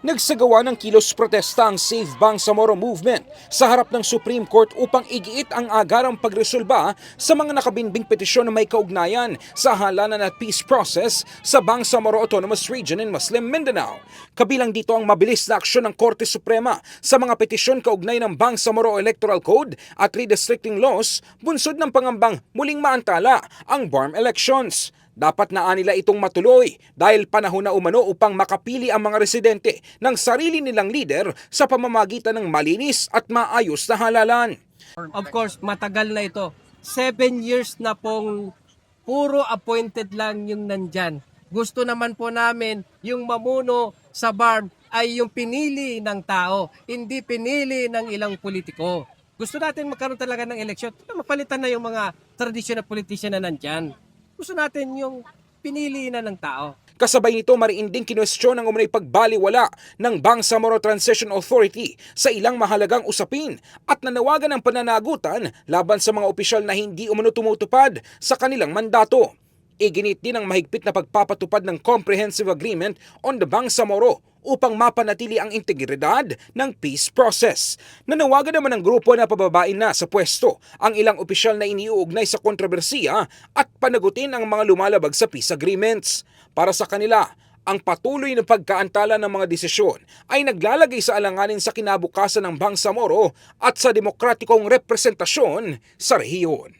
Nagsagawa ng kilos protesta ang Save Bangsamoro Movement sa harap ng Supreme Court upang igiit ang agarang pagresolba sa mga nakabinbing petisyon na may kaugnayan sa halalan at peace process sa Bangsamoro Autonomous Region in Muslim Mindanao. Kabilang dito ang mabilis na aksyon ng Korte Suprema sa mga petisyon kaugnay ng Bangsamoro Electoral Code at redistricting laws, bunsod ng pangambang muling maantala ang BARM elections. Dapat na nila itong matuloy dahil panahon na umano upang makapili ang mga residente ng sarili nilang leader sa pamamagitan ng malinis at maayos na halalan. Of course, matagal na ito. 7 years na pong puro appointed lang yung nandyan. Gusto naman po namin yung mamuno sa BARM ay yung pinili ng tao, hindi pinili ng ilang politiko. Gusto natin magkaroon talaga ng eleksyon. Mapalitan na yung mga traditional politician na nandyan. Gusto natin yung pinili na ng tao. Kasabay nito mariinding kinwestiyon ang umunay pagbaliwala ng Bangsamoro Transition Authority sa ilang mahalagang usapin at nanawagan ng pananagutan laban sa mga opisyal na hindi umano tumutupad sa kanilang mandato. Iginit din ang mahigpit na pagpapatupad ng Comprehensive Agreement on the Bangsamoro upang mapanatili ang integridad ng peace process. Nanawagan naman ng grupo na pababain na sa pwesto ang ilang opisyal na iniuugnay sa kontrobersiya at panagutin ang mga lumalabag sa peace agreements. Para sa kanila, ang patuloy na pagkaantala ng mga desisyon ay naglalagay sa alanganin sa kinabukasan ng Bangsamoro at sa demokratikong representasyon sa rehiyon.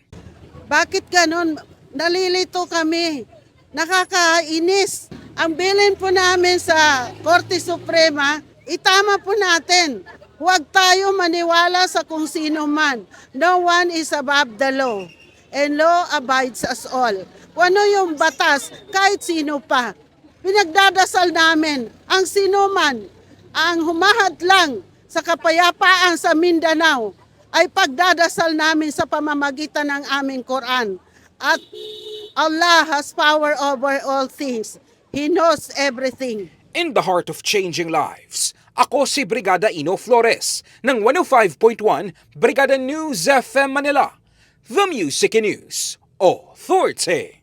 Bakit ganon? Nalilito kami. Nakakainis. Ang bilin po namin sa Korte Suprema, itama po natin. Huwag tayo maniwala sa kung sino man. No one is above the law. And law abides us all. Kung ano yung batas, kahit sino pa. Pinagdadasal namin ang sino man ang humahadlang sa kapayapaan sa Mindanao ay pagdadasal namin sa pamamagitan ng aming Quran. At Allah has power over all things. He knows everything. In the heart of changing lives, ako si Brigada Ino Flores ng 105.1 Brigada News FM Manila, The Music and News Authority.